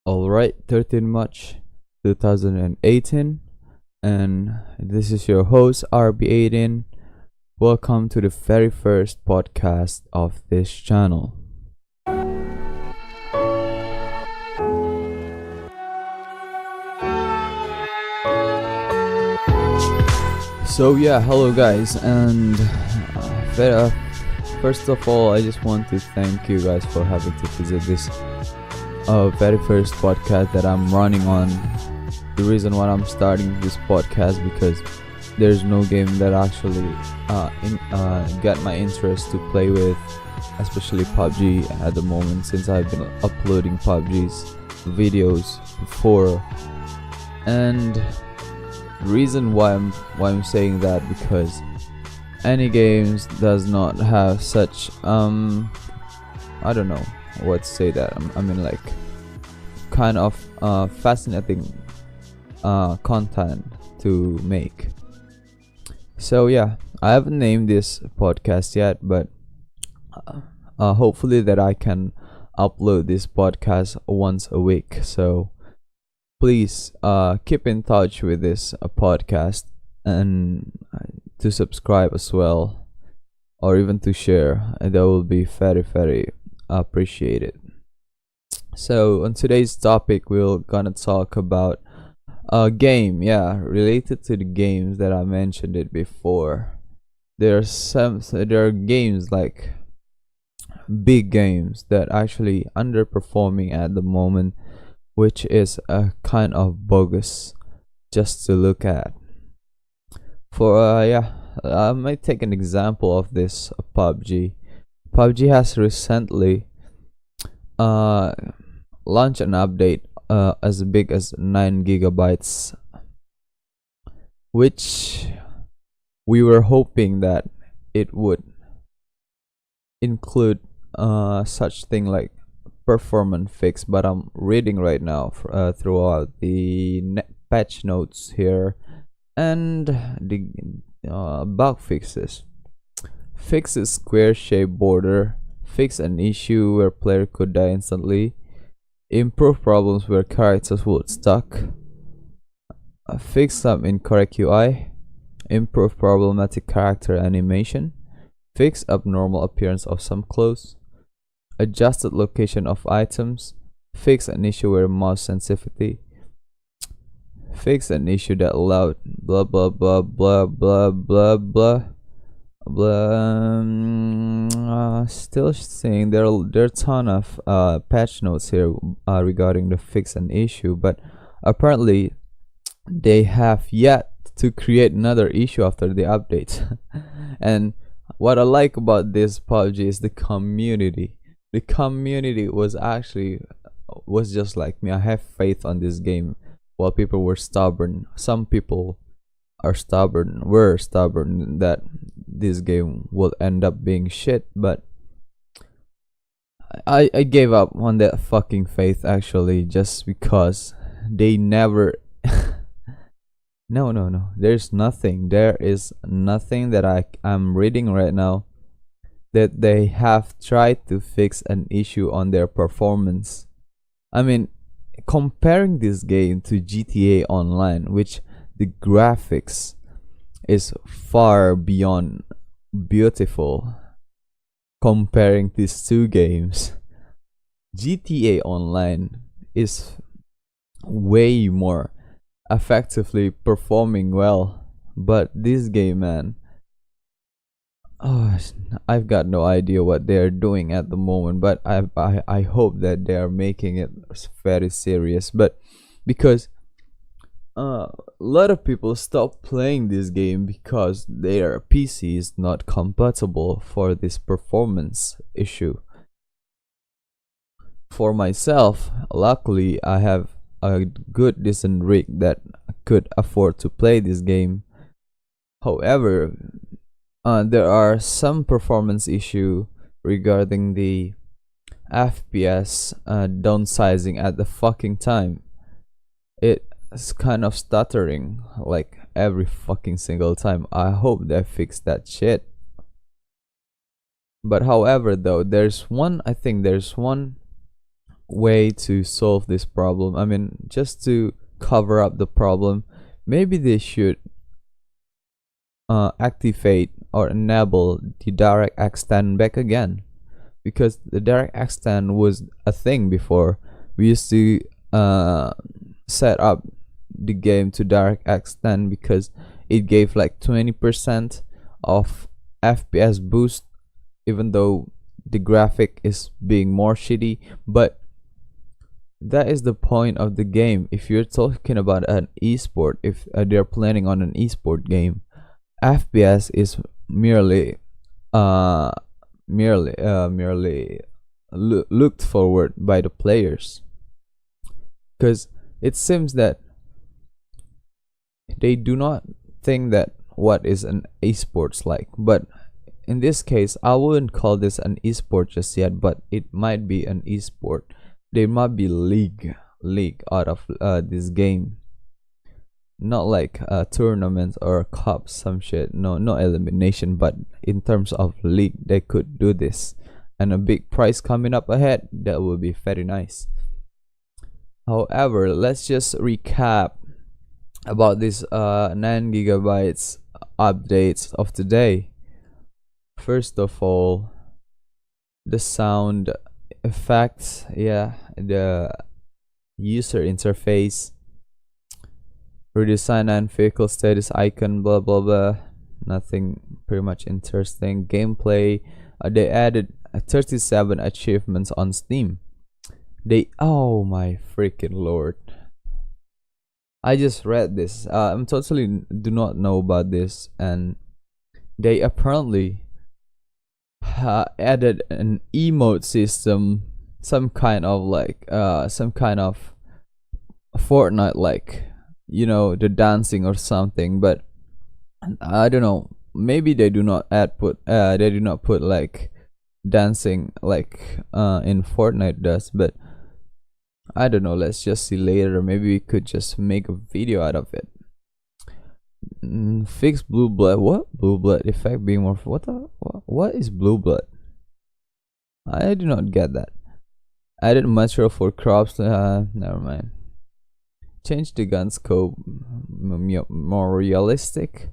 Alright, 13 March 2018, and this is your host RB18. Welcome to the very first podcast of this channel. Hello guys, and first of all, I just want to thank you guys for having to visit this very first podcast that I'm running on. The reason why I'm starting this podcast because there's no game that actually got my interest to play with, especially PUBG at the moment, since I've been uploading PUBG's videos before. And the reason why I'm saying that because any games does not have such I don't know what to say that I mean like kind of fascinating content to make. I haven't named this podcast yet, but hopefully that I can upload this podcast once a week. So please keep in touch with this podcast, and to subscribe as well, or even to share, and that will be very appreciated. So on today's topic, we're gonna talk about a game, related to the games that I mentioned it before. There are games like big games that actually underperforming at the moment, which is a kind of bogus just to look at. I might take an example of this PUBG. PUBG has recently launched an update as big as 9 gigabytes, which we were hoping that it would include such thing like performance fix, but I'm reading right now throughout the patch notes here, and the bug fixes. Fix a square shaped border. Fix an issue where player could die instantly. Improve problems where characters would stuck. Fix some incorrect UI. Improve problematic character animation. Fix abnormal appearance of some clothes. Adjusted location of items. Fix an issue where mouse sensitivity. Fix an issue that allowed blah blah blah blah blah blah blah blah. Still saying there are a ton of patch notes here regarding the fix an issue, but apparently they have yet to create another issue after the update. And what I like about this PUBG is the community. The community was just like me. I have faith on this game. While people were stubborn, some people were stubborn that this game will end up being shit, but I gave up on that fucking faith actually, just because they never no, there is nothing that I'm reading right now that they have tried to fix an issue on their performance. I mean, comparing this game to GTA Online, which the graphics is far beyond beautiful. Comparing these two games, GTA Online is way more effectively performing well, but this game, man, I've got no idea what they're doing at the moment, but I hope that they are making it very serious. But because a lot of people stop playing this game because their PC is not compatible for this performance issue. For myself, luckily I have a good decent rig that could afford to play this game. However, there are some performance issue regarding the FPS downsizing at the fucking time. It's kind of stuttering like every fucking single time. I hope they fix that shit. But however though, there's one way to solve this problem. I mean, just to cover up the problem, maybe they should activate or enable the direct extend back again, because the direct extend was a thing before. We used to set up the game to direct extend because it gave like 20% of FPS boost, even though the graphic is being more shitty. But that is the point of the game. If you're talking about an esport, if they're planning on an esport game, FPS is merely uh merely looked forward by the players, because it seems that they do not think that what is an esports like. But in this case, I wouldn't call this an esport just yet, but it might be an esport. There might be league out of this game, not like tournaments or cups, some shit. No, no elimination, but in terms of league, they could do this, and a big prize coming up ahead. That would be very nice. However, let's just recap about this 9 gigabytes updates of today. First of all, the sound effects, yeah, the user interface, redesign and vehicle status icon, blah blah blah. Nothing pretty much interesting. Gameplay, they added 37 achievements on Steam. Oh my freaking lord, I just read this. I'm totally do not know about this, and they apparently added an emote system, some kind of Fortnite like, you know, the dancing or something. But I don't know. Maybe they do not put like dancing like in Fortnite does, but I don't know. Let's just see later. Maybe we could just make a video out of it. Fix blue blood. What? Blue blood effect being more. What is blue blood? I do not get that. Added material for crops. Never mind. Change the gun scope more realistic.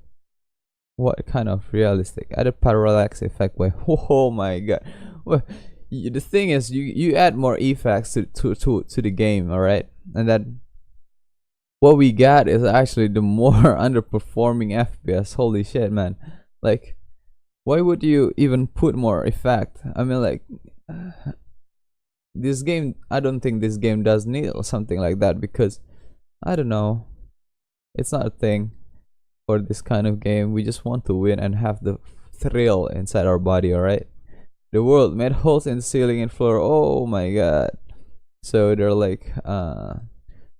What kind of realistic? Added parallax effect. Wait. Oh my god. Well, the thing is, you add more effects to the game, all right, and then what we got is actually the more underperforming FPS. Holy shit, man! Like, why would you even put more effect? I mean, like, this game. I don't think this game does need something like that, because I don't know. It's not a thing for this kind of game. We just want to win and have the thrill inside our body, all right. The world made holes in the ceiling and floor. Oh my god. So they're like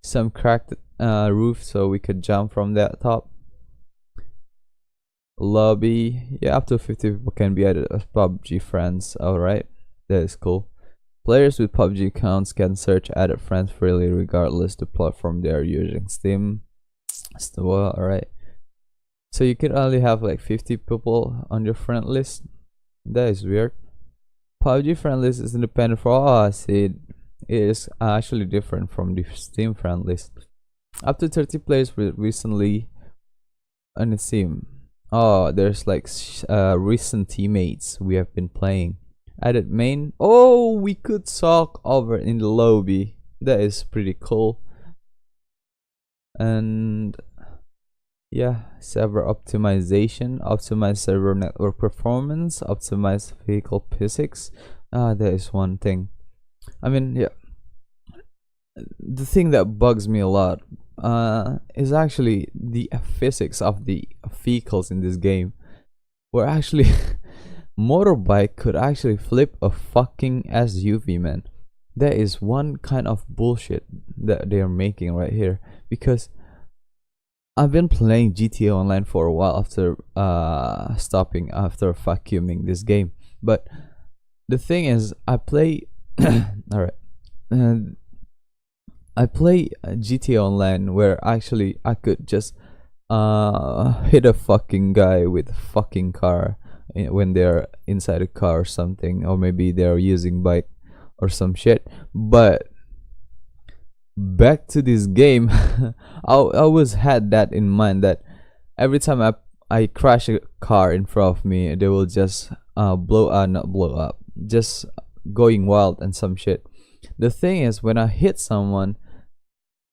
some cracked roof, so we could jump from that top. Lobby. Yeah, up to 50 people can be added as PUBG friends. Alright. That is cool. Players with PUBG accounts can search added friends freely regardless the platform they are using. Steam. Well, alright. So you can only have like 50 people on your friend list. That is weird. PUBG friend list is independent for us. It is actually different from the Steam friend list. Up to 30 players recently on Steam. Oh, there's like recent teammates we have been playing. Added main. Oh, we could talk over in the lobby. That is pretty cool. And yeah, server optimization, optimize server network performance, optimize vehicle physics. That is one thing. I mean, yeah, the thing that bugs me a lot is actually the physics of the vehicles in this game, where actually motorbike could actually flip a fucking SUV, man. That is one kind of bullshit that they are making right here, because I've been playing GTA Online for a while after stopping after vacuuming this game. But the thing is, I play alright. I play GTA Online where actually I could just hit a fucking guy with a fucking car when they're inside a car or something, or maybe they're using bike or some shit. But back to this game. I always had that in mind that every time I crash a car in front of me, they will just not blow up, just going wild and some shit. The thing is, when I hit someone,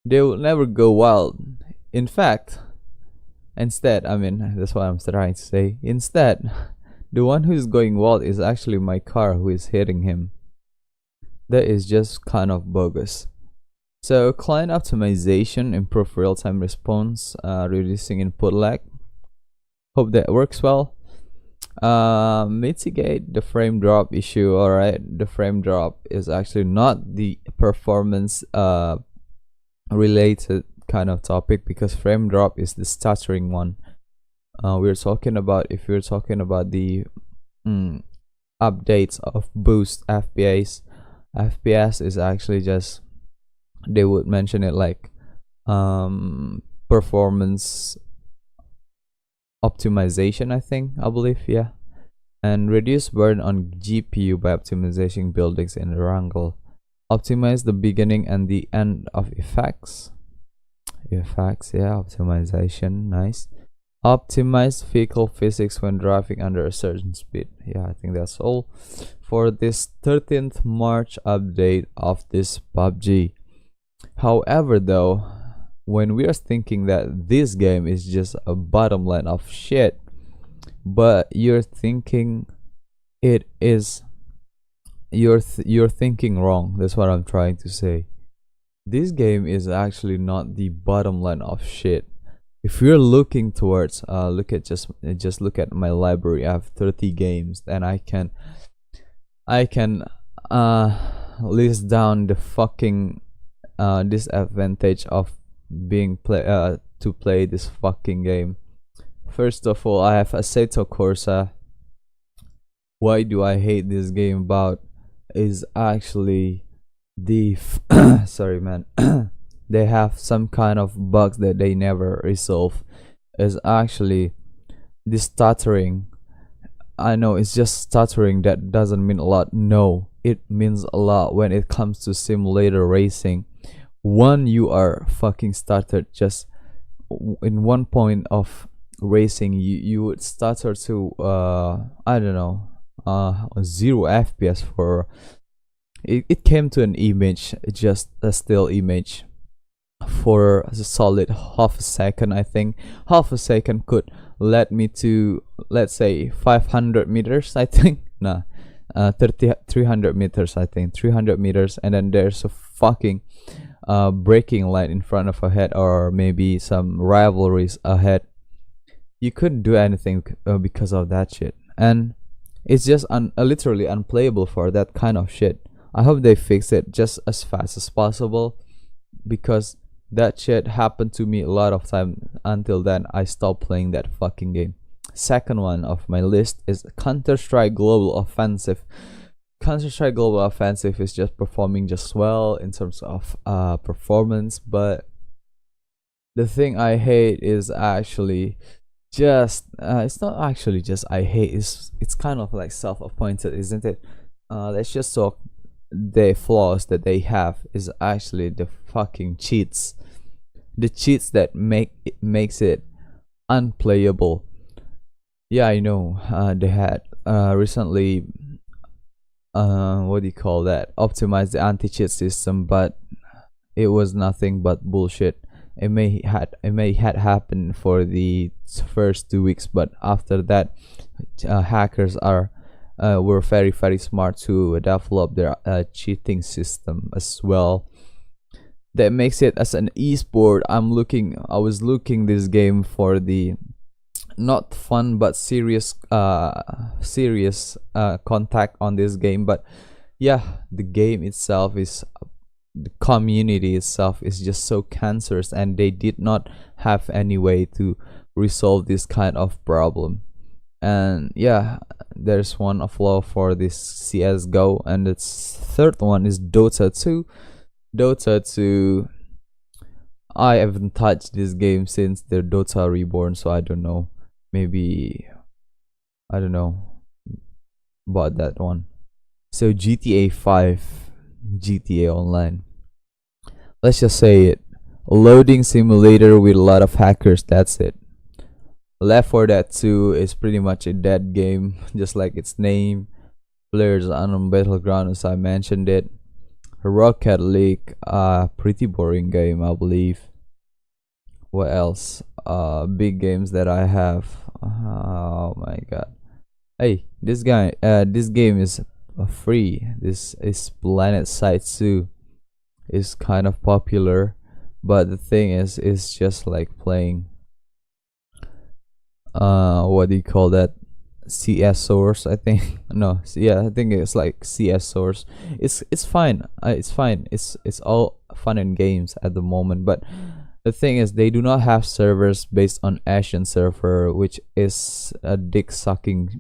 they will never go wild. In fact, instead, I mean, that's what I'm trying to say. Instead, the one who's going wild is actually my car who is hitting him. That is just kind of bogus. So client optimization, improve real-time response, reducing input lag. Hope that works well. Mitigate the frame drop issue. Alright, the frame drop is actually not the performance related kind of topic, because frame drop is the stuttering one. We're talking about, if we're talking about the updates of boost FPS is actually just, they would mention it like performance optimization, I believe, yeah. And reduce burn on GPU by optimizing buildings in Wrangle. Optimize the beginning and the end of effects, yeah, optimization, nice. Optimize vehicle physics when driving under a certain speed. Yeah, I think that's all for this 13th March update of this PUBG. However, though, when we are thinking that this game is just a bottom line of shit, but you're thinking it is, you're thinking wrong. That's what I'm trying to say. This game is actually not the bottom line of shit. If you're looking towards look at my library. I have 30 games, and I can list down the fucking disadvantage of being to play this fucking game. First of all, I have Assetto Corsa. Why do I hate this game about is actually the sorry man, they have some kind of bugs that they never resolve. Is actually the stuttering. I know it's just stuttering, that doesn't mean a lot. No, it means a lot when it comes to simulator racing. One, you are fucking stuttered just in one point of racing. You would stutter to I don't know, 0 FPS for it came to an image, just a still image, for a solid half a second. I think half a second could lead me to, let's say, 500 meters, I think. Nah, 300 meters, I think. 300 meters, and then there's a fucking braking line in front of a head, or maybe some rivalries ahead. You couldn't do anything because of that shit, and it's just literally unplayable for that kind of shit. I hope they fix it just as fast as possible, because that shit happened to me a lot of time. Until then, I stopped playing that fucking game. Second one of my list is Counter-Strike Global Offensive. Counter-Strike Global Offensive is just performing just well in terms of performance, but the thing I hate is actually just it's not actually just I hate, it's kind of like self-appointed, isn't it? Let's just talk the flaws that they have is actually the fucking cheats. The cheats that makes it unplayable. Yeah, I know. They had recently what do you call that? Optimized the anti-cheat system, but it was nothing but bullshit. It may had happened for the first 2 weeks, but after that, hackers were very very smart to develop their cheating system as well. That makes it as an esport. I was looking this game for the not fun but serious contact on this game. But yeah, the game itself is, the community itself is just so cancerous, and they did not have any way to resolve this kind of problem. And yeah, there's one flaw for this CSGO, and its third one is Dota 2. Dota 2, I haven't touched this game since the Dota Reborn, so I don't know. Maybe I don't know about that one. So GTA 5, GTA Online. let's just say it, loading simulator with a lot of hackers. That's it. Left 4 Dead 2 is pretty much a dead game, just like its name. Players on battleground, as I mentioned it. Rocket League, pretty boring game, I believe. What else? Big games that I have. Oh my god. Hey, this game is free. This is Planet Side 2. Is kind of popular, but the thing is, it's just like playing. What do you call that? CS source, I think. No, yeah, I think it's like CS source. It's fine. It's fine. It's all fun and games at the moment, but the thing is, they do not have servers based on Asian server, which is a dick sucking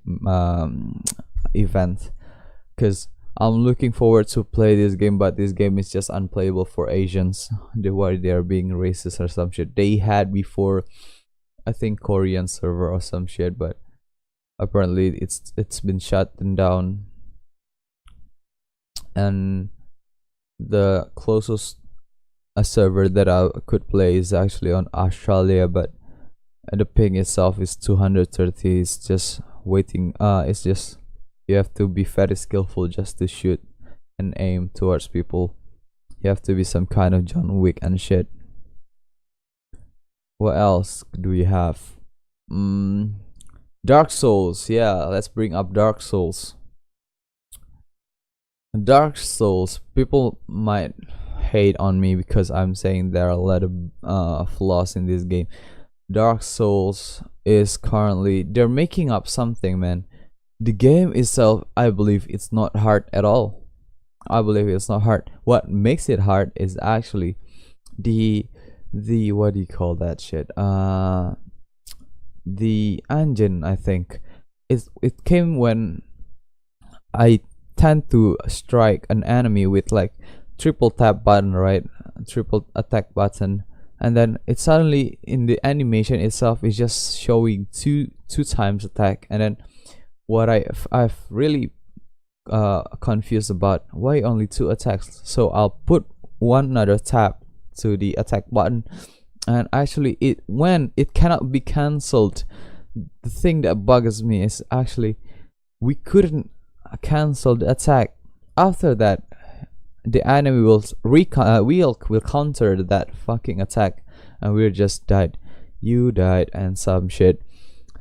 event. Cause I'm looking forward to play this game, but this game is just unplayable for Asians. They are being racist or some shit. They had before, I think, Korean server or some shit, but apparently it's been shut down. And the closest a server that I could play is actually on Australia, but the ping itself is 230. It's just waiting. It's just, you have to be very skillful just to shoot and aim towards people. You have to be some kind of John Wick and shit. What else do we have? Dark Souls. Yeah, let's bring up Dark Souls. Dark Souls. People might hate on me because I'm saying there are a lot of flaws in this game. Dark Souls is currently, they're making up something, man. The game itself, I believe it's not hard at all. I believe it's not hard. What makes it hard is actually the what do you call that shit? The engine, I think. It came when I tend to strike an enemy with like triple tap button, right? Triple attack button, and then it suddenly in the animation itself is just showing two times attack. And then what I've really confused about, why only 2 attacks? So I'll put one another tap to the attack button, and actually when it cannot be cancelled. The thing that bugs me is actually we couldn't cancel the attack. After that, the enemy will counter that fucking attack, and we just died. You died and some shit.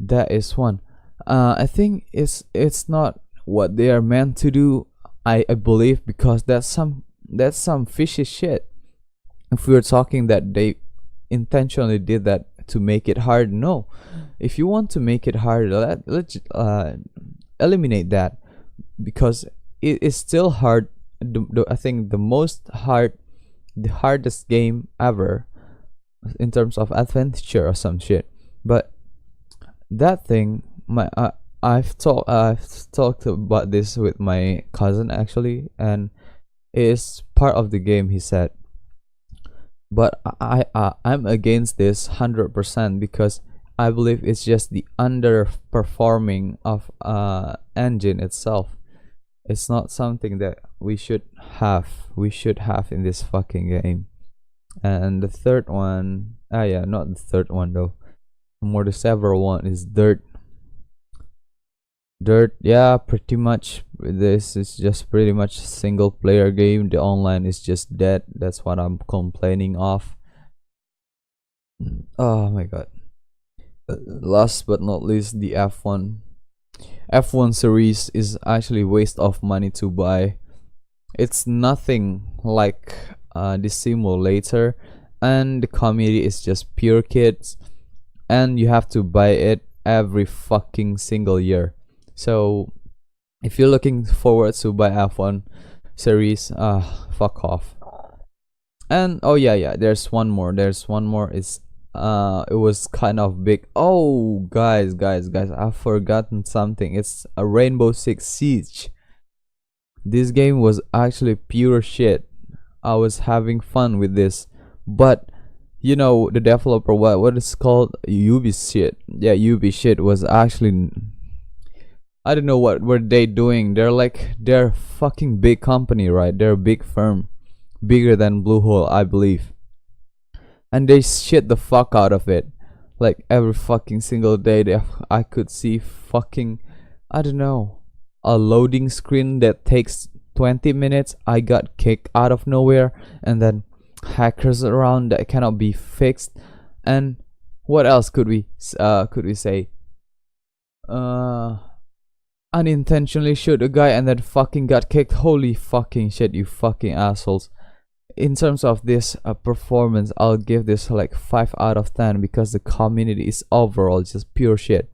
That is one. I think it's not what they are meant to do. I believe, because that's some fishy shit. If we were talking that they intentionally did that to make it hard, no. If you want to make it harder, let's eliminate that, because it is still hard. I think the hardest game ever in terms of adventure or some shit. But that thing, I've talked about this with my cousin actually, and it is part of the game, he said. But I'm against this 100%, because I believe it's just the underperforming of engine itself. It's not something that we should have in this fucking game. And the third one, yeah, not the third one though, more the several one is Dirt. Yeah, pretty much this is just pretty much single player game. The online is just dead. That's what I'm complaining of. Oh my god. Last but not least, the F1 series is actually waste of money to buy. It's nothing like the simulator, and the community is just pure kids, and you have to buy it every fucking single year. So if you're looking forward to buy F1 series, fuck off. And oh yeah, there's one more. It's it was kind of big. Oh guys, I've forgotten something. It's a Rainbow Six Siege. This game was actually pure shit. I was having fun with this, but you know, the developer, what is called, Ubi shit. Yeah, Ubi shit was actually, I don't know what were they doing. They're fucking big company, right? They're a big firm, bigger than Blue Hole, I believe. And they shit the fuck out of it. Like every fucking single day, I could see fucking, I don't know, a loading screen that takes 20 minutes. I got kicked out of nowhere, and then hackers around that cannot be fixed. And what else could we say? Uh, Unintentionally shoot a guy and then fucking got kicked. Holy fucking shit, you fucking assholes. In terms of this performance, I'll give this like 5 out of 10 because the community is overall just pure shit.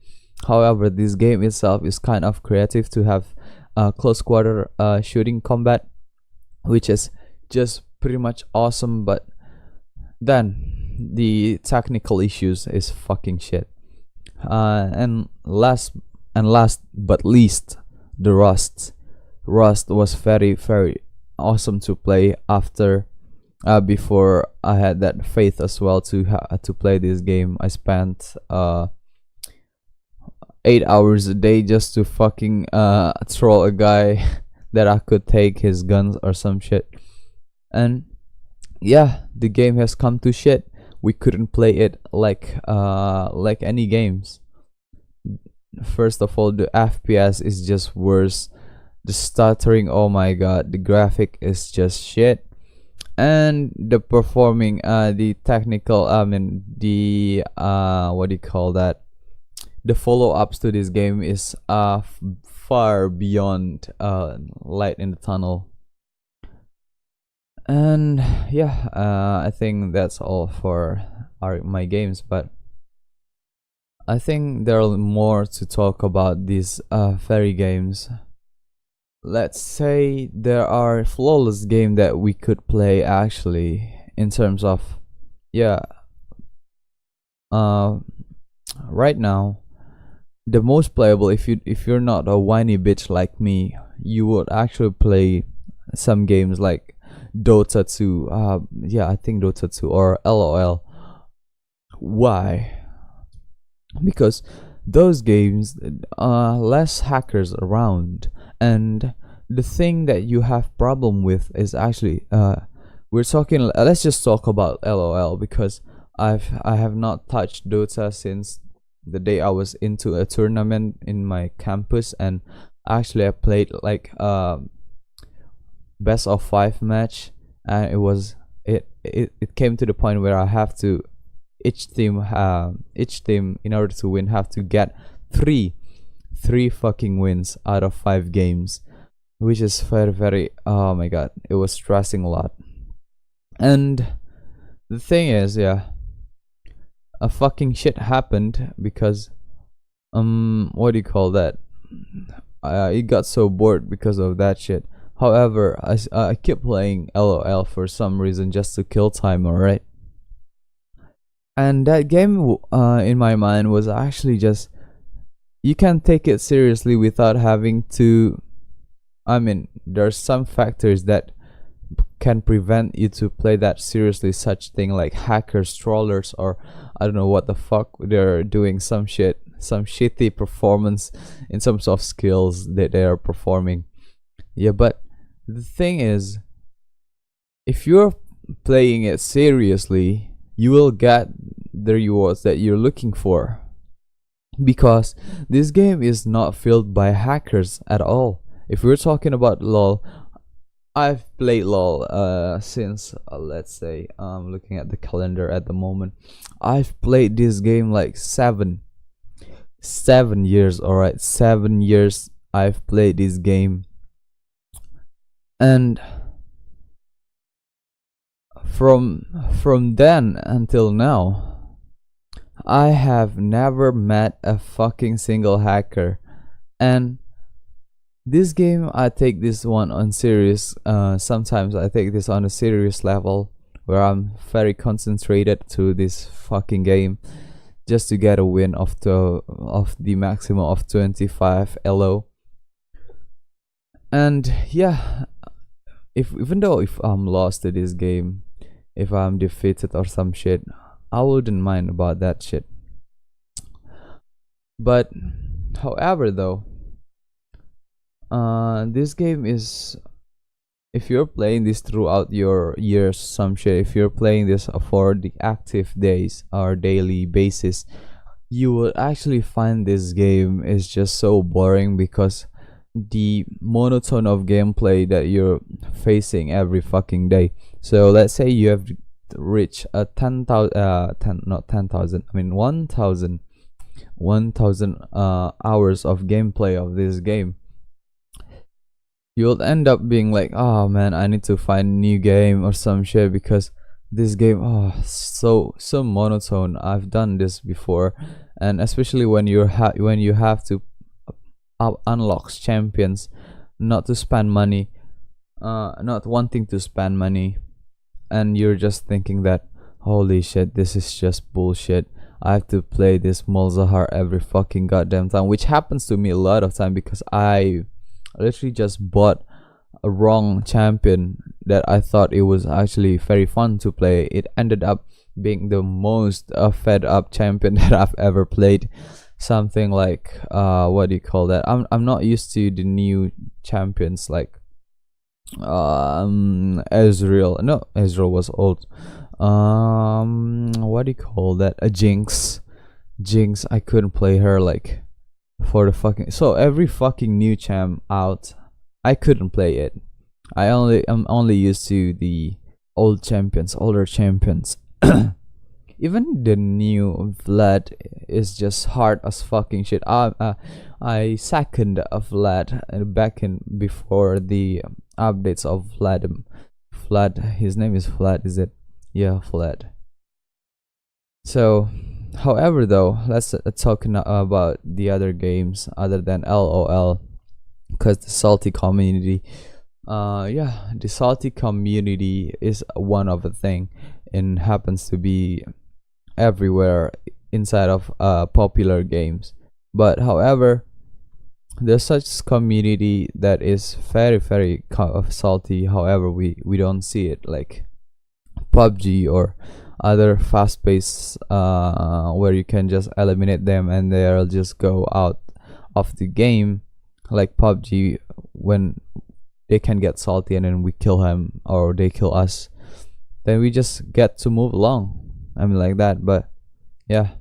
However, this game itself is kind of creative to have close quarter shooting combat, which is just pretty much awesome. But then the technical issues is fucking shit. And last but least, the Rust. Rust was very awesome to play after before I had that faith as well to play this game. I spent 8 hours a day just to fucking troll a guy that I could take his guns or some shit. And yeah, the game has come to shit. We couldn't play it like any games. First of all, the FPS is just worse. The stuttering, oh my god, the graphic is just shit. And the performing, the technical, the what do you call that, the follow-ups to this game is far beyond light in the tunnel. And yeah, I think that's all for my games, but I think there are more to talk about these fairy games. Let's say there are flawless games that we could play actually, in terms of, yeah, right now the most playable, if you're not a whiny bitch like me, you would actually play some games like Dota 2. Yeah, I think Dota 2 or LOL. Why? Because those games less hackers around, and the thing that you have problem with is actually we're talking, let's just talk about LOL, because I have not touched Dota since the day I was into a tournament in my campus, and actually I played like best of 5 match, and it came to the point where I have to, each team in order to win have to get three fucking wins out of 5 games, which is very, oh my god, it was stressing a lot. And the thing is, yeah, a fucking shit happened because what do you call that, I got so bored because of that shit. However, I keep playing LOL for some reason, just to kill time, alright. And that game in my mind was actually just, you can take it seriously without having to, there's some factors that can prevent you to play that seriously, such thing like hackers, trollers, or I don't know what the fuck they're doing, some shitty performance in terms of skills that they are performing. Yeah, but the thing is, if you're playing it seriously, you will get the rewards that you're looking for, because this game is not filled by hackers at all. If we're talking about LOL, I've played LOL since let's say looking at the calendar at the moment, I've played this game like 7 years. Alright, 7 years I've played this game, and from then until now, I have never met a fucking single hacker. And this game, I take this one on serious. Sometimes I take this on a serious level, where I'm very concentrated to this fucking game, just to get a win of the maximum of 25 elo. And yeah, even though if I'm lost to this game, if I'm defeated or some shit, I wouldn't mind about that shit. But however though, this game is if you're playing this throughout your years, some shit, if you're playing this for the active days or daily basis, you will actually find this game is just so boring because the monotone of gameplay that you're facing every fucking day. So let's say you have reached a 10,000 not 10,000, I mean 1,000 hours of gameplay of this game. You'll end up being like, oh man, I need to find a new game or some shit because this game, oh, so monotone. I've done this before, and especially when when you have to unlock champions, not to spend money, not wanting to spend money, and you're just thinking that, holy shit, this is just bullshit. I have to play this Molzahar every fucking goddamn time, which happens to me a lot of time because I literally just bought a wrong champion that I thought it was actually very fun to play. It ended up being the most fed up champion that I've ever played. Something like what do you call that? I'm not used to the new champions like Ezreal. No, Ezreal was old. What do you call that? A Jinx. I couldn't play her like for the fucking, so every fucking new champ out, I couldn't play it. I'm only used to the older champions. Even the new Vlad is just hard as fucking shit. I second a Vlad back in before the updates of Vlad. His name is Vlad, is it? Yeah, Vlad. So, however, though, let's talk about the other games other than LOL, because the salty community. Yeah, the salty community is one of the thing, and happens to be everywhere inside of popular games. But however, there's such community that is very salty. However, we don't see it like PUBG or other fast-paced where you can just eliminate them and they'll just go out of the game, like PUBG, when they can get salty and then we kill him or they kill us, then we just get to move along. I mean, like that. But yeah,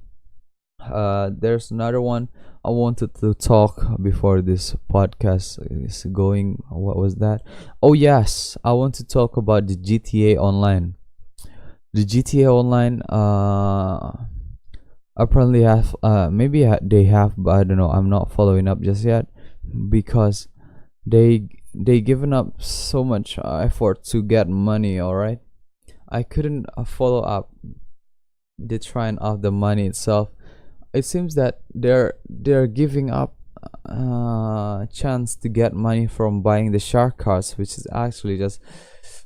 there's another one I wanted to talk before this podcast is going. What was that? Oh yes, I want to talk about the GTA Online. The GTA Online apparently have they have, but I don't know. I'm not following up just yet because they given up so much effort to get money. All right, I couldn't follow up the trying of the money itself. It seems that they're giving up chance to get money from buying the shark cards, which is actually just,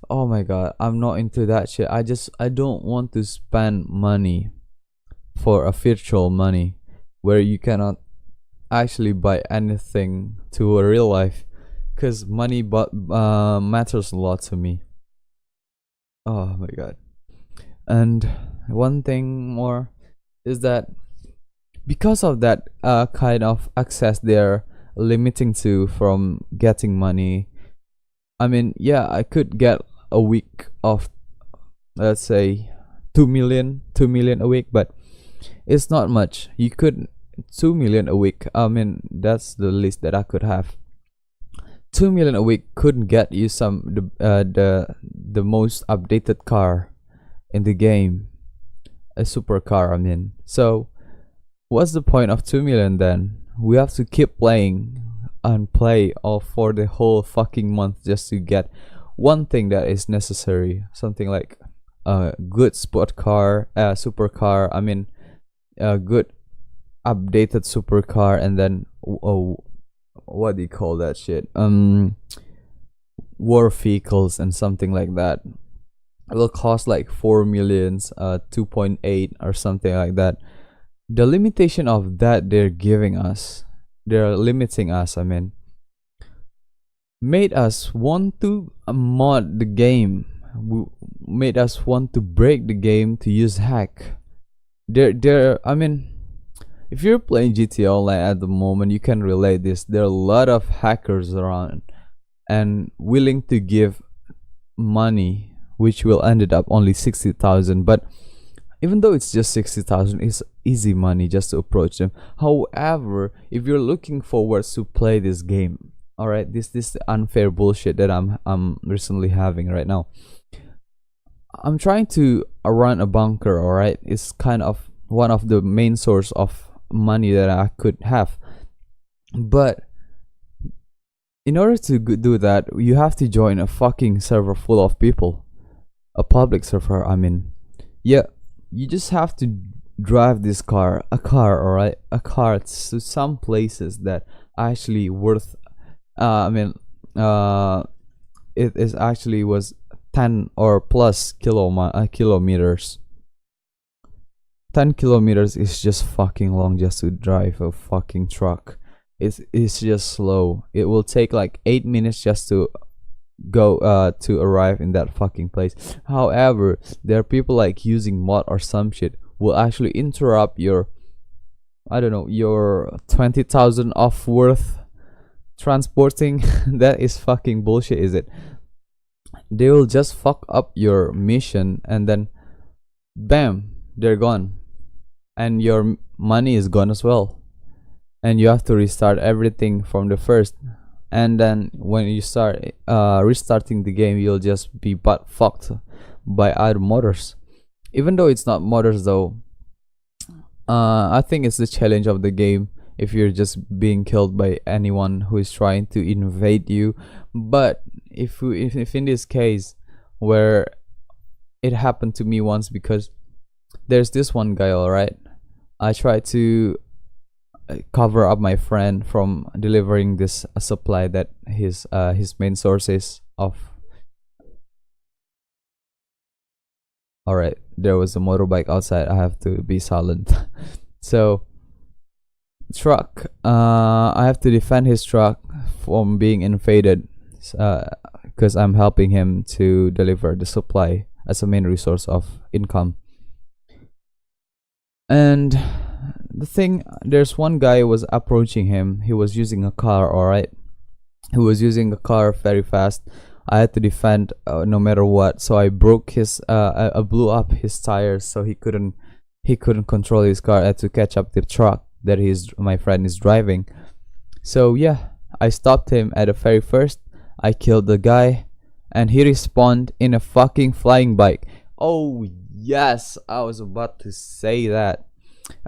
oh my god, I'm not into that shit. I don't want to spend money for a virtual money where you cannot actually buy anything to a real life, because money matters a lot to me. Oh my god. And one thing more is that because of that kind of access they're limiting to from getting money, I mean, yeah, I could get a week of, let's say, 2 million a week, but it's not much. You could 2 million a week, I mean, that's the least that I could have. 2 million a week couldn't get you the most updated car in the game, a supercar, I mean. So what's the point of 2 million then? We have to keep playing and play all for the whole fucking month just to get one thing that is necessary, something like a good sport car, supercar, I mean a good updated supercar, and then what do you call that shit, war vehicles and something like that. It will cost like 4 millions, 2.8 or something like that. The limitation of that they're giving us, they're limiting us, I mean, made us want to mod the game, made us want to break the game to use hack. I mean, if you're playing GTA Online at the moment, you can relate this. There are a lot of hackers around and willing to give money, which will ended up only 60,000. But even though it's just 60,000, it's easy money just to approach them. However, if you're looking forward to play this game, all right, this unfair bullshit that I'm recently having right now. I'm trying to run a bunker, all right. It's kind of one of the main source of money that I could have. But in order to do that, you have to join a fucking server full of people, a public server. I mean, yeah, you just have to drive this car, all right, a car to some places that actually worth. I mean, it is actually was 10 or plus kilometers. 10 kilometers is just fucking long just to drive a fucking truck. It's just slow. It will take like 8 minutes just to go to arrive in that fucking place. However, there are people like using mod or some shit will actually interrupt your, I don't know, your 20,000 off worth transporting. That is fucking bullshit, is it? They will just fuck up your mission and then bam, they're gone, and your money is gone as well, and you have to restart everything from the first. And then when you start restarting the game, you'll just be butt fucked by other modders. Even though it's not modders though, I think it's the challenge of the game if you're just being killed by anyone who is trying to invade you. But if in this case, where it happened to me once, because there's this one guy, all right, I tried to cover up my friend from delivering this supply that his main source is of. All right, there was a motorbike outside. I have to be silent. So truck, I have to defend his truck from being invaded, because I'm helping him to deliver the supply as a main resource of income. And the thing, there's one guy who was approaching him. He was using a car, all right. He was using a car very fast. I had to defend no matter what. So I broke his, I blew up his tires, so he couldn't control his car. I had to catch up the truck that my friend is driving. So yeah, I stopped him at the very first. I killed the guy, and he respawned in a fucking flying bike. Oh yes, I was about to say that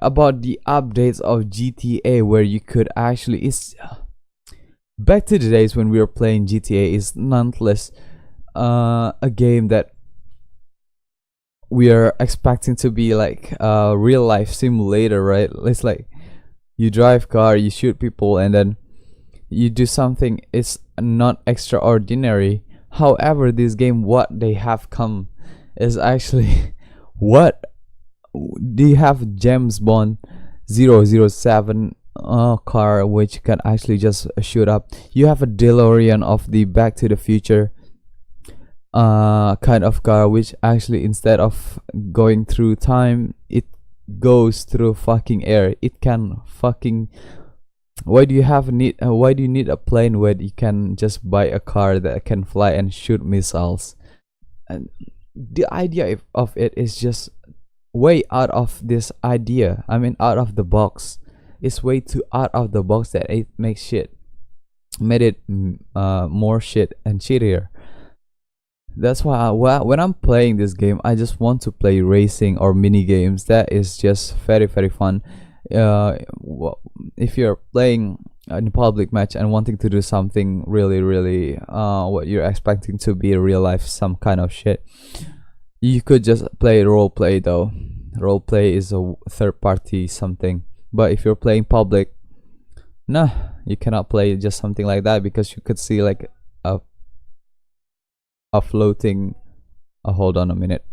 about the updates of GTA, where you could actually, it's back to the days when we were playing GTA. Is nonetheless a game that we are expecting to be like a real life simulator, right? It's like you drive car, you shoot people, and then you do something. It's not extraordinary. However, this game, what they have come is actually what do you have? James Bond 007 car, which can actually just shoot up. You have a DeLorean of the Back to the Future kind of car, which actually, instead of going through time, it goes through fucking air. It can fucking, why do you need a plane when you can just buy a car that can fly and shoot missiles? And the idea of it is just way out of this idea. I mean, out of the box. It's way too out of the box that it made it more shit and shittier. That's why when I'm playing this game, I just want to play racing or mini games. That is just very very fun. If you're playing in a public match and wanting to do something really what you're expecting to be real life, some kind of shit, you could just play role play though. Role play is a third party something. But if you're playing public, nah, you cannot play just something like that, because you could see like a floating. Hold on a minute.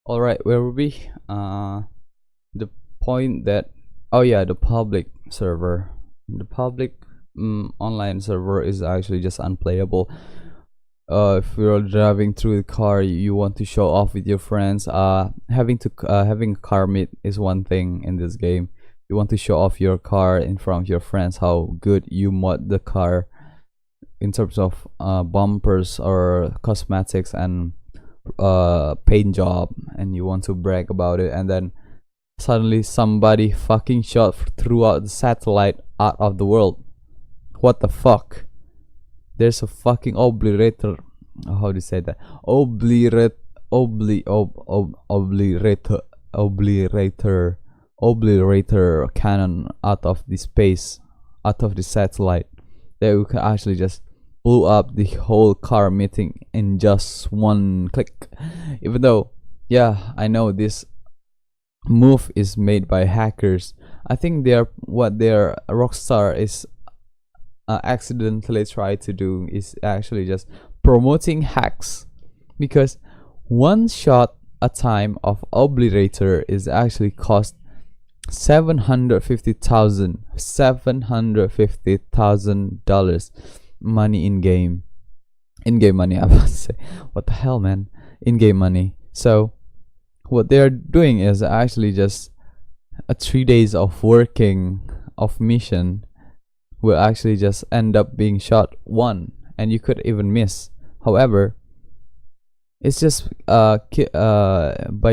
All right, where were we? The point that, oh yeah, the public server, the public online server is actually just unplayable. If you're driving through the car, you want to show off with your friends. Having a car meet is one thing in this game. you want to show off your car in front of your friends, how good you mod the car in terms of bumpers or cosmetics and paint job, and you want to brag about it, and then suddenly somebody fucking shot throughout the satellite out of the world. What the fuck? There's a fucking obliterator. How do you say that? Obliterator cannon out of the space, out of the satellite, that we can actually just blew up the whole car meeting in just one click. Even though, yeah, I know this move is made by hackers. I think what their Rockstar is accidentally try to do is actually just promoting hacks, because one shot a time of obliterator is actually cost $750,000 money in game money. I was to say, what the hell, man? In game money. So what they're doing is actually just 3 days of working of mission will actually just end up being shot one, and you could even miss. However, it's just by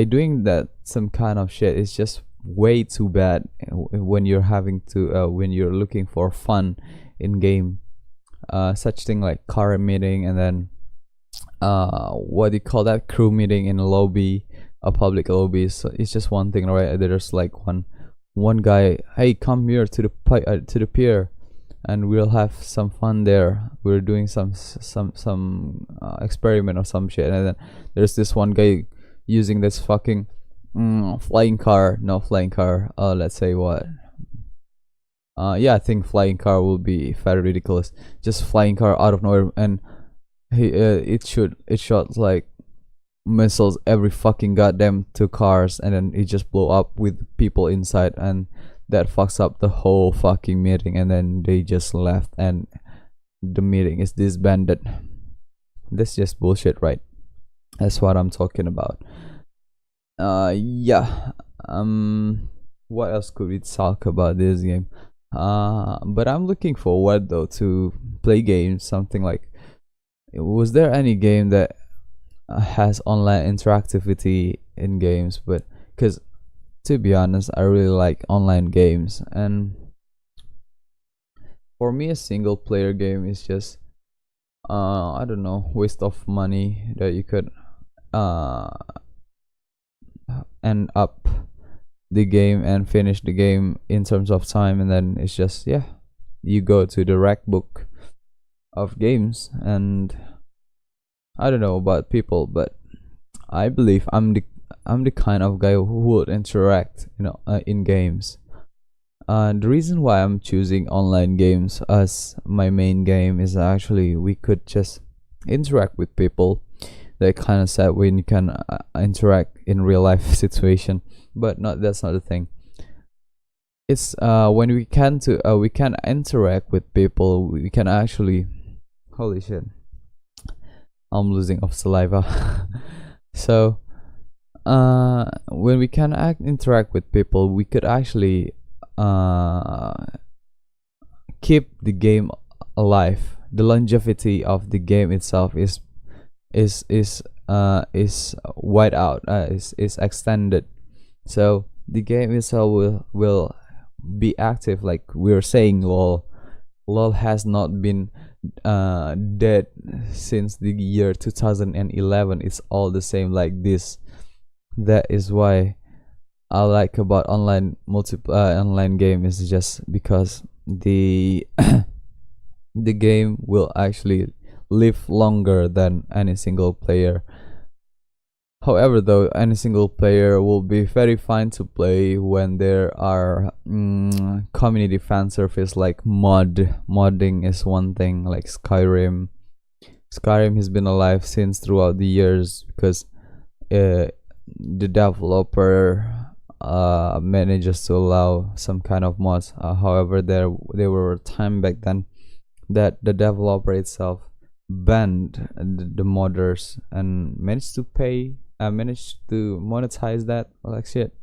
doing that some kind of shit, it's just way too bad when you're having to when you're looking for fun in game. Such thing like car meeting, and then what do you call that, crew meeting in a lobby, a public lobby. So it's just one thing, right? There's like one guy, hey, come here to the pier, and we'll have some fun there. We're doing some experiment or some shit, and then there's this one guy using this fucking flying car. Let's say what? Yeah, I think flying car will be very ridiculous. Just flying car out of nowhere, and it shot like missiles every fucking goddamn 2 cars, and then it just blow up with people inside, and that fucks up the whole fucking meeting, and then they just left, and the meeting is disbanded. That's just bullshit, right? That's what I'm talking about. Yeah. What else could we talk about this game? But I'm looking forward though to play games. Something like, was there any game that has online interactivity in games? But because to be honest, I really like online games, and for me a single player game is just I don't know, waste of money that you could end up the game and finish the game in terms of time, and then it's just, yeah, you go to the rec book of games. And I don't know about people, but I believe I'm the kind of guy who would interact, in games. The reason why I'm choosing online games as my main game is actually we could just interact with people. That kind of sad when you can interact in real life situation, but that's not the thing. It's when we can interact with people, we can actually, holy shit, I'm losing of saliva. So when we can interact with people, we could actually keep the game alive. The longevity of the game itself is wide out, is extended. So the game itself will be active. Like we were saying, lol has not been dead since the year 2011. It's all the same like this. That is why I like about online game, is just because the the game will actually live longer than any single player. However, though, any single player will be very fine to play when there are community fan service like modding is one thing. Like Skyrim has been alive since throughout the years because the developer manages to allow some kind of mods. However, there were a time back then that the developer itself banned the modders and managed to monetize that like shit.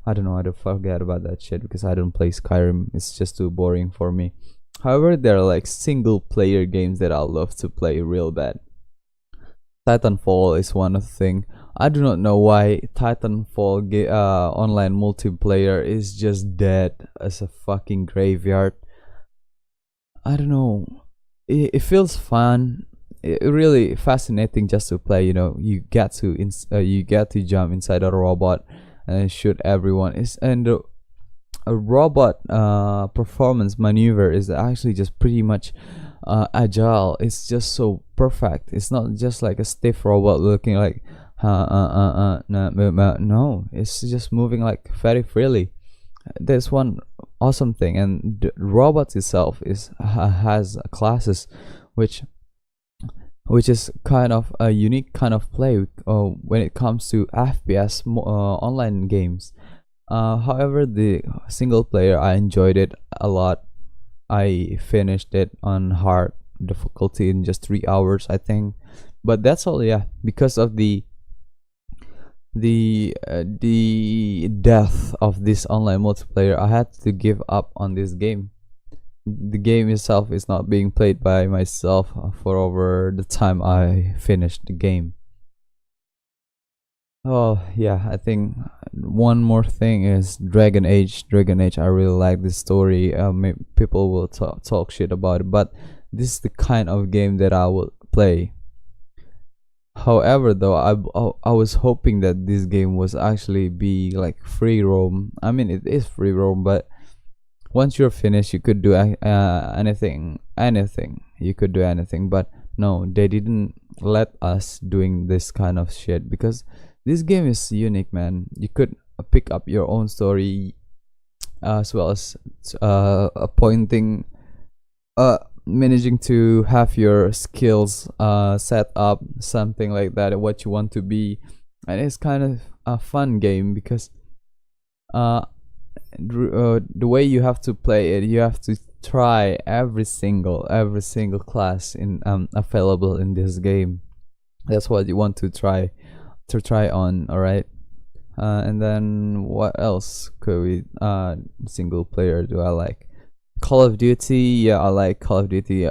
I don't know, I don't forget about that shit because I don't play Skyrim. It's just too boring for me. However, there are like single player games that I love to play real bad. Titanfall is one of the thing. I do not know why online multiplayer is just dead as a fucking graveyard. I don't know. It feels fun. Really fascinating just to play. You get to jump inside a robot and shoot everyone. A robot performance maneuver is actually just pretty much agile. It's just so perfect. It's not just like a stiff robot looking like no, it's just moving like very freely. That's one awesome thing. And the robot itself has classes which is kind of a unique kind of play when it comes to FPS online games. However, the single player, I enjoyed it a lot. I finished it on hard difficulty in just 3 hours, I think. But that's all, yeah. Because of the death of this online multiplayer, I had to give up on this game. The game itself is not being played by myself for over the time I finished the game. Oh yeah, I think one more thing is Dragon Age. Dragon Age, I really like this story. People will talk shit about it, but this is the kind of game that I will play. However, though, I was hoping that this game was actually be like free roam. I mean, it is free roam, but once you're finished, you could do anything. You could do anything, but no, they didn't let us doing this kind of shit because this game is unique, man. You could pick up your own story as well as appointing managing to have your skills set up, something like that, what you want to be. And it's kind of a fun game because the way you have to play it, you have to try every single class in available in this game. That's what you want to try on. All right. And then what else could we single player do I like? Call of Duty. Yeah, I like Call of Duty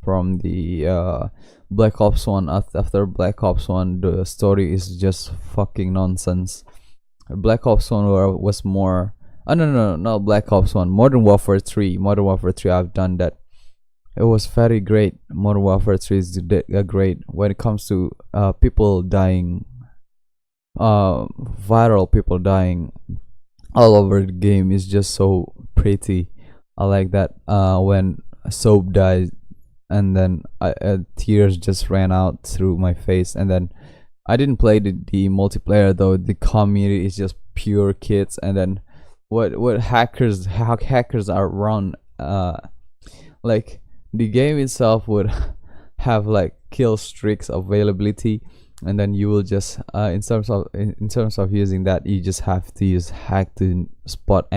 from the Black Ops 1. After Black Ops 1, the story is just fucking nonsense. Black Ops 1 was more no, not Black Ops 1, Modern Warfare 3. Modern Warfare 3, I've done that. It was very great. Modern Warfare 3 is great when it comes to people dying, viral people dying all over the game. Is just so pretty. I like that when Soap died and then tears just ran out through my face. And then I didn't play the multiplayer though. The community is just pure kids. And then what hackers are run like the game itself would have like kill streaks availability, and then you will just in terms of using that, you just have to use hack to spot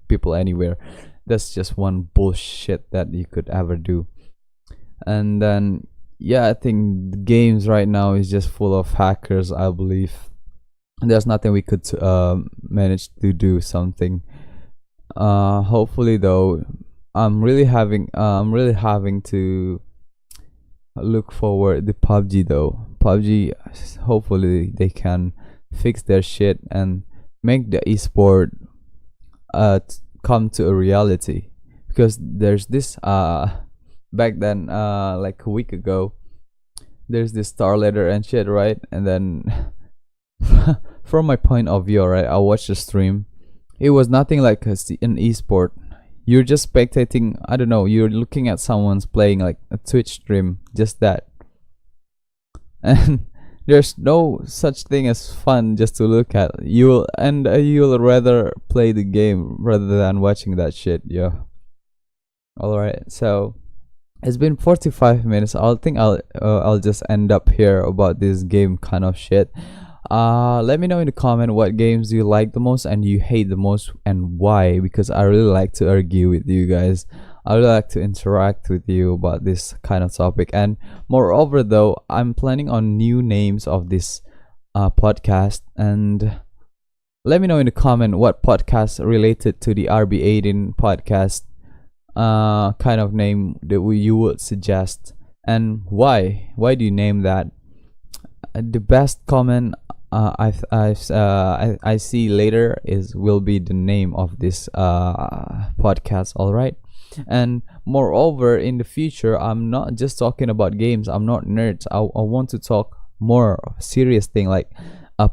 people anywhere. That's just one bullshit that you could ever do. And then yeah, I think the games right now is just full of hackers, I believe. And there's nothing we could manage to do something. Hopefully though, I'm really having to look forward the PUBG though. PUBG, hopefully they can fix their shit and make the esport come to a reality. Because there's this back then like a week ago, there's this star letter and shit, right? And then from my point of view, right, I watched the stream. It was nothing like an esport. You're just spectating. I don't know, you're looking at someone's playing like a Twitch stream, just that. And there's no such thing as fun just to look at. You'll rather play the game rather than watching that shit. Yeah. All right, so it's been 45 minutes. I'll just end up here about this game kind of shit. Let me know in the comment what games you like the most and you hate the most and why, because I really like to argue with you guys. I really like to interact with you about this kind of topic. And moreover though, I'm planning on new names of this podcast, and Let me know in the comment what podcast related to the RB18 podcast kind of name that you would suggest, and why do you name that. The best comment I see later is will be the name of this podcast. All right. And moreover, in the future, I'm not just talking about games. I'm not nerds. I want to talk more serious thing like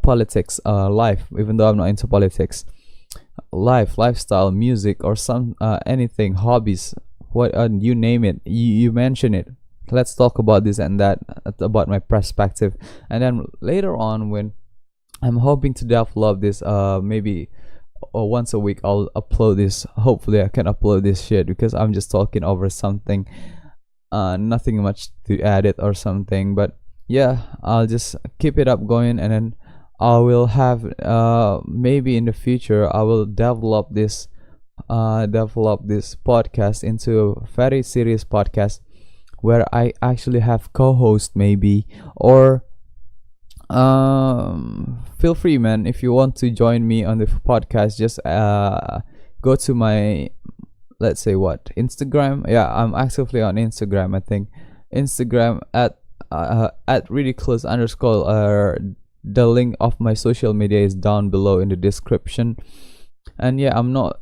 politics, life, even though I'm not into politics. Life, lifestyle, music, or some anything, hobbies, what you name it, you mention it. Let's talk about this and that, about my perspective. And then later on, when I'm hoping to develop this, maybe once a week I'll upload this. Hopefully I can upload this shit because I'm just talking over something, nothing much to edit or something. But yeah, I'll just keep it up going, and then I will have maybe in the future I will develop this podcast into a very serious podcast where I actually have co-host maybe, or feel free, man, if you want to join me on the podcast. Just go to my, let's say, what, Instagram. Yeah, I'm actively on Instagram. I think Instagram at ridiculous underscore. The link of my social media is down below in the description. And yeah, I'm not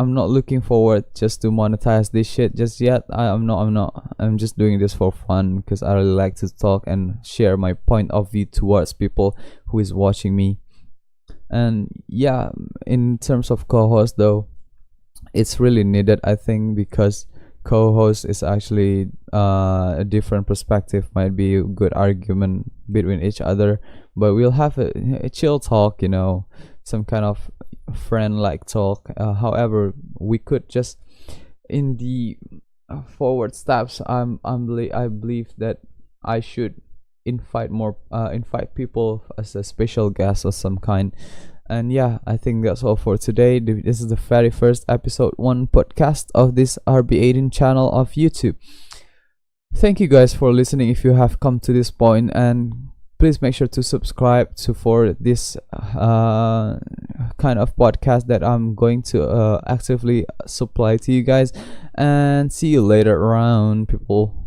looking forward just to monetize this shit just yet. I'm just doing this for fun because I really like to talk and share my point of view towards people who is watching me. And yeah, in terms of co-host though, it's really needed, I think, because co-host is actually a different perspective, might be a good argument between each other, but we'll have a chill talk, some kind of friend like talk. However, we could just in the forward steps, I believe that I should invite people as a special guest of some kind. And yeah, I think that's all for today. This is the very first episode 1 podcast of this RB18 channel of YouTube. Thank you guys for listening if you have come to this point, and please make sure to subscribe for this kind of podcast that I'm going to actively supply to you guys. And see you later around, people.